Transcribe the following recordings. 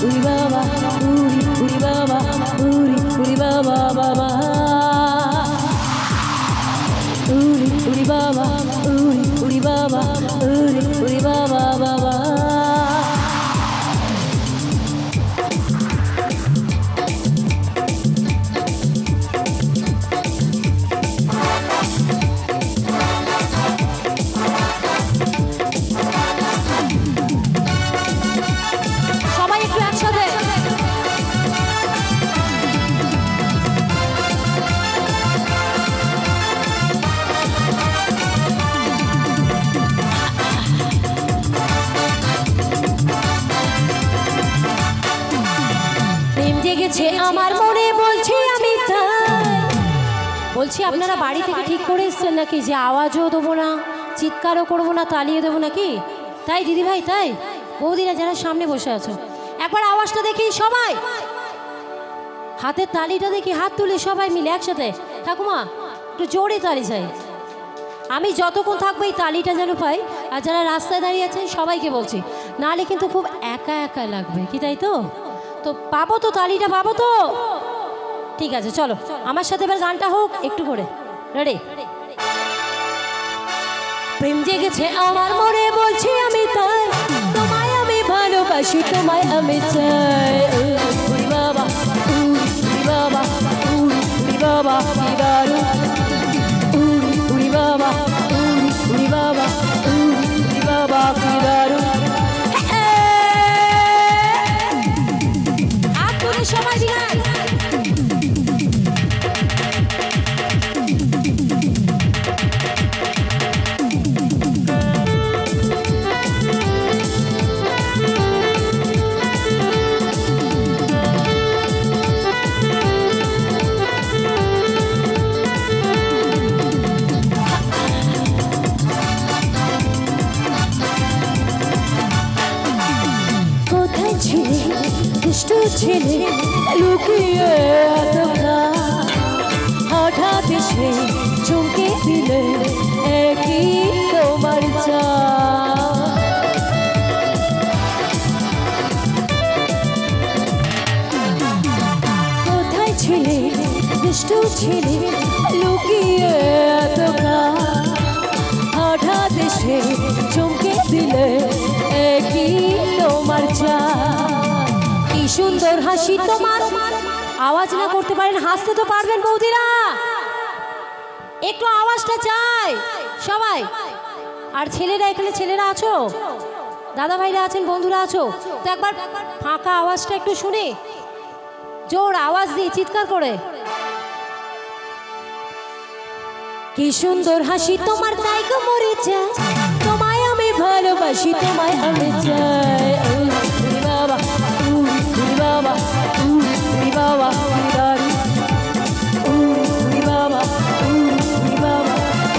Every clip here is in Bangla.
উড়ি বাবা উড়ি উড়ি বাবা উড়ি উড়ি বাবা বাবা উড়ি উড়ি বাবা উড়ি উড়ি বাবা উড়ি উড়ি বাবা বাবা আমার মনে বলছি আমি বলছি আপনারা বাড়ি থেকে ঠিক করে এসছেন নাকি যে আওয়াজও দেবো না চিৎকারও করবো না তালিয়ে দেবো নাকি তাই দিদি ভাই তাই বৌদিরা যারা সামনে বসে আছো একবার আওয়াজটা দেখি সবাই হাতের তালিটা দেখি হাত তুলে সবাই মিলে একসাথে ঠাকুমা একটু জোরে তালি চাই আমি যতক্ষণ থাকবো এই তালিটা যেন পাই আর যারা রাস্তায় দাঁড়িয়ে আছেন সবাইকে বলছি নাহলে কিন্তু খুব একা একা লাগবে কি তাই তো তো পাবো তো তালিটা পাবো তো ঠিক আছে চলো আমার সাথে এবার গানটা হোক একটু করে রেডি প্রেম জেগেছে আমার মনে বলছি আমি তাই তোমায় আমি ভালোবাসি তোমায় আমি চাই উড়ি বাবা উড়ি বাবা উড়ি বাবা কি দারুণ উড়ি উড়ি বাবা উড়ি বাবা উড়ি বাবা কি দারুণ সবাই দিগান কোথায় ছিলে দুষ্টু ছিলে লুকিয়ে হঠাৎ এসে চমকে দিলে একই তোমার চা কোথায় ছিলে দুষ্টু ছিলে লুকিয়ে হঠাৎ এসে চমকে দিলে একই তোমার চা কি সুন্দর হাসি তোমার আওয়াজ না করতে পারেন হাসতে তো পারবেন বৌদিরা একটু আওয়াজটা চাই সবাই আর ছেলেরা এখানে ছেলেরা আছো দাদা ভাইরা আছেন বন্ধুরা আছো তো একবার ফাঁকা আওয়াজটা একটু শুনে জোর আওয়াজ দিয়ে চিৎকার করে কি সুন্দর হাসি তোমার তাই গো মরে যায় তোমায় আমি ভালোবাসি তোমায় আমি চাই উড়ি বাবা উড়ি বাবা উড়ি বাবা কি দারুণ উড়ি বাবা উড়ি বাবা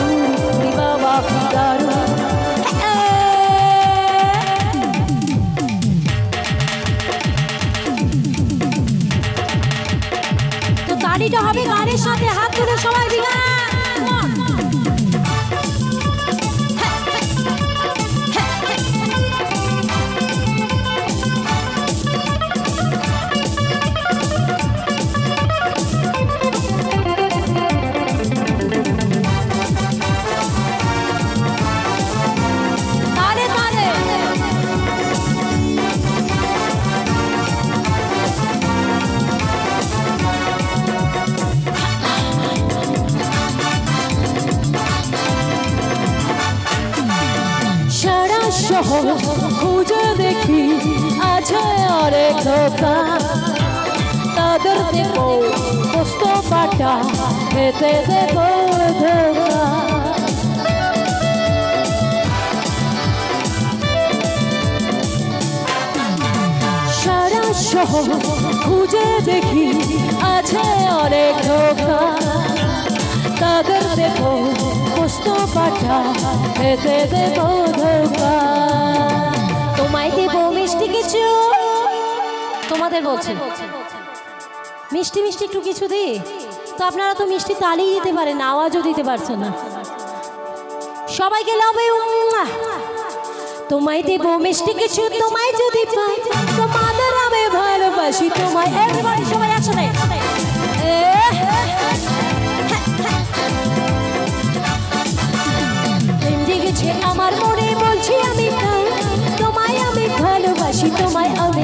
উড়ি বাবা কি দারুণ তো তালিটা হবে গানের সাথে হাত তুলে সবাই দিগা খুঁজে দেখি আছে অনেক ধোকা তাদের দেব পোস্ত পাটা খেতে দেব ধোকা সারা শহর খুঁজে দেখি আছে অনেক ধোকা তাদের দেব পোস্ত পাটা খেতে দেব ধোকা তোমায় দেব মিষ্টি কিছু তোমাদের বলছি মিষ্টি মিষ্টি একটু কিছু দিই তো আপনারা তো মিষ্টি তালিয়ে দিতে পারেন আওয়াজও দিতে পারছেন না সবাইকে লাভে তোমায় দেব মিষ্টি কিছু তোমায় যদি পাই তোমাদের আমি ভালোবাসি তোমায়। এভরিবডি সবাই একসাথে প্রেম জেগেছে আমার মনে বলছি আমি তাই, তোমায় আমি ভালোবাসি তোমায় আমি